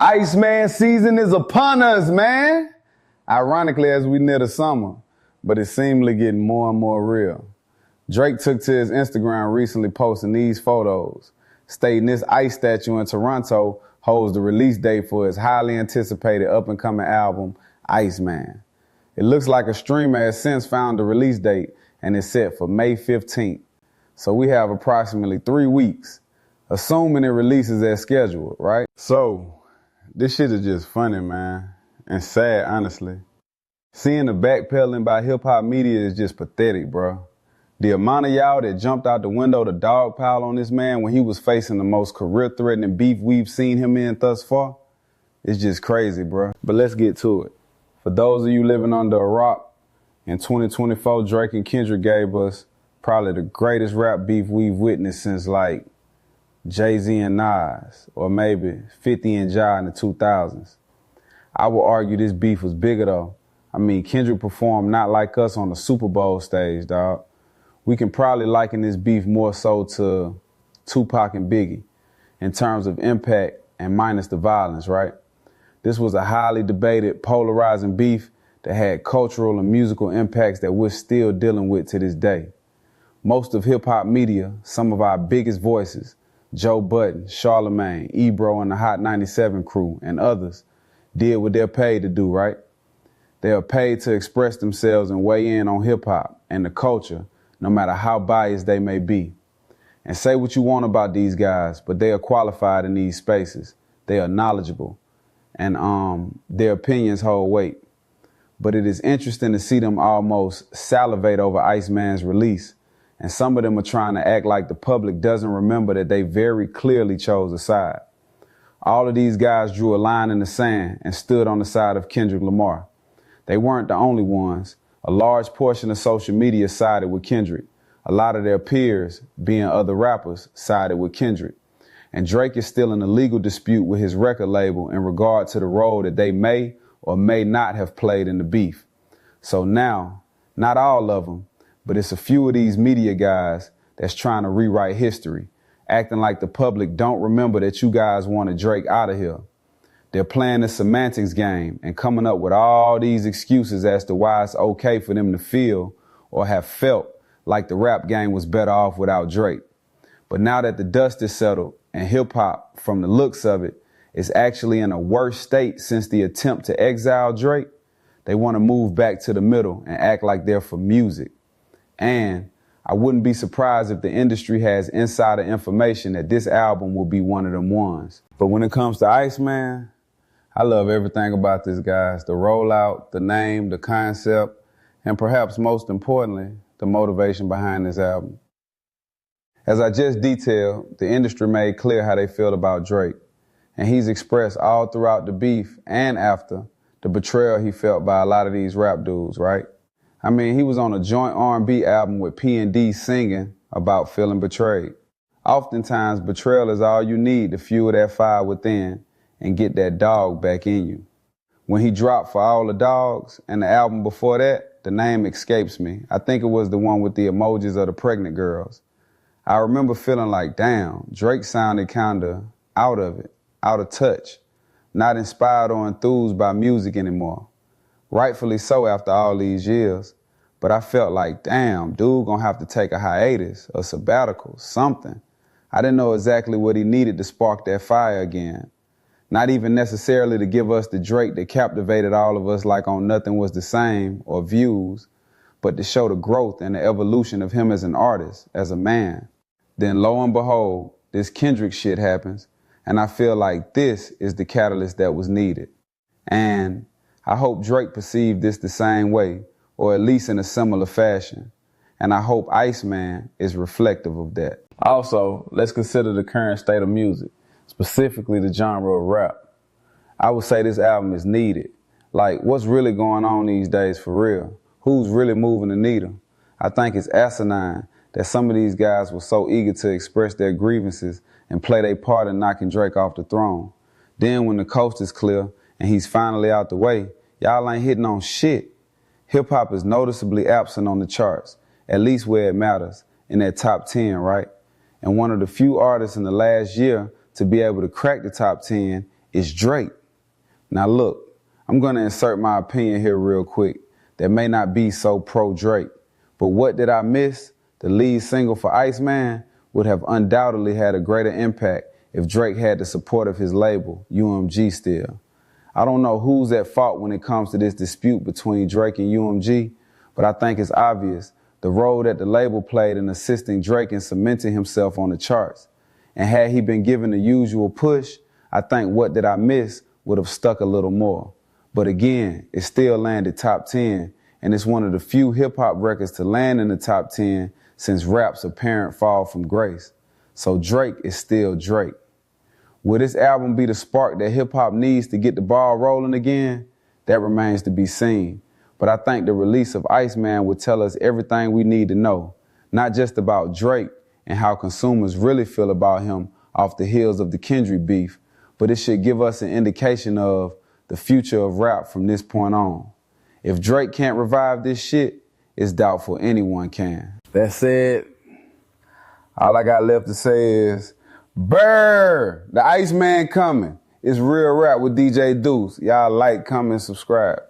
Iceman season is upon us, man. Ironically, as we near the summer, but it's seemingly getting more and more real. Drake took to his Instagram recently posting these photos, stating this ice statue in Toronto holds the release date for his highly anticipated up-and-coming album, Iceman. It looks like a streamer has since found the release date and is set for May 15th. So we have approximately 3 weeks, assuming it releases as scheduled, right? So, this shit is just funny, man, and sad, honestly. Seeing the backpedaling by hip-hop media is just pathetic, bro. The amount of y'all that jumped out the window to dogpile on this man when he was facing the most career-threatening beef we've seen him in thus far, it's just crazy, bro. But let's get to it. For those of you living under a rock, in 2024, Drake and Kendrick gave us probably the greatest rap beef we've witnessed since like Jay-Z and Nas, or maybe 50 and Ja in the 2000s. I would argue this beef was bigger though. I mean, Kendrick performed Not Like Us on the Super Bowl stage, dog. We can probably liken this beef more so to Tupac and Biggie in terms of impact and minus the violence, right? This was a highly debated, polarizing beef that had cultural and musical impacts that we're still dealing with to this day. Most of hip-hop media, some of our biggest voices, Joe Budden, Charlemagne, Ebro and the Hot 97 crew, and others, did what they're paid to do, right? They are paid to express themselves and weigh in on hip-hop and the culture, no matter how biased they may be. And say what you want about these guys, but they are qualified in these spaces. They are knowledgeable, and their opinions hold weight. But it is interesting to see them almost salivate over Iceman's release, and some of them are trying to act like the public doesn't remember that they very clearly chose a side. All of these guys drew a line in the sand and stood on the side of Kendrick Lamar. They weren't the only ones. A large portion of social media sided with Kendrick. A lot of their peers, being other rappers, sided with Kendrick. And Drake is still in a legal dispute with his record label in regard to the role that they may or may not have played in the beef. So now, not all of them, but it's a few of these media guys that's trying to rewrite history, acting like the public don't remember that you guys wanted Drake out of here. They're playing the semantics game and coming up with all these excuses as to why it's okay for them to feel or have felt like the rap game was better off without Drake. But now that the dust is settled and hip-hop, from the looks of it, is actually in a worse state since the attempt to exile Drake, they want to move back to the middle and act like they're for music. And I wouldn't be surprised if the industry has insider information that this album will be one of them ones. But when it comes to Iceman, I love everything about this, guys. The rollout, the name, the concept, and perhaps most importantly, the motivation behind this album. As I just detailed, the industry made clear how they feel about Drake, and he's expressed all throughout the beef and after the betrayal he felt by a lot of these rap dudes, right? I mean, he was on a joint R&B album with P&D singing about feeling betrayed. Oftentimes, betrayal is all you need to fuel that fire within and get that dog back in you. When he dropped For All the Dogs and the album before that, the name escapes me. I think it was the one with the emojis of the pregnant girls. I remember feeling like, damn, Drake sounded kinda out of it, out of touch, not inspired or enthused by music anymore. Rightfully so after all these years, but I felt like, damn, dude gonna have to take a hiatus, a sabbatical, something. I didn't know exactly what he needed to spark that fire again. Not even necessarily to give us the Drake that captivated all of us like On Nothing Was the Same or Views, but to show the growth and the evolution of him as an artist, as a man. Then lo and behold, this Kendrick shit happens, and I feel like this is the catalyst that was needed. And I hope Drake perceived this the same way, or at least in a similar fashion. And I hope Iceman is reflective of that. Also, let's consider the current state of music, specifically the genre of rap. I would say this album is needed. Like, what's really going on these days for real? Who's really moving the needle? I think it's asinine that some of these guys were so eager to express their grievances and play their part in knocking Drake off the throne. Then when the coast is clear and he's finally out the way, y'all ain't hitting on shit. Hip-hop is noticeably absent on the charts, at least where it matters, in that top 10, right? And one of the few artists in the last year to be able to crack the top 10 is Drake. Now look, I'm going to insert my opinion here real quick that may not be so pro-Drake. But What Did I Miss, the lead single for Iceman, would have undoubtedly had a greater impact if Drake had the support of his label, UMG still. I don't know who's at fault when it comes to this dispute between Drake and UMG, but I think it's obvious the role that the label played in assisting Drake in cementing himself on the charts. And had he been given the usual push, I think What Did I Miss would have stuck a little more. But again, it still landed top 10, and it's one of the few hip-hop records to land in the top 10 since rap's apparent fall from grace. So Drake is still Drake. Will this album be the spark that hip-hop needs to get the ball rolling again? That remains to be seen. But I think the release of Iceman would tell us everything we need to know, not just about Drake and how consumers really feel about him off the heels of the Kendrick beef, but it should give us an indication of the future of rap from this point on. If Drake can't revive this shit, it's doubtful anyone can. That said, all I got left to say is, Brrrr! The Iceman coming. It's Real Rap with DJ Deuce. Y'all like, comment, subscribe.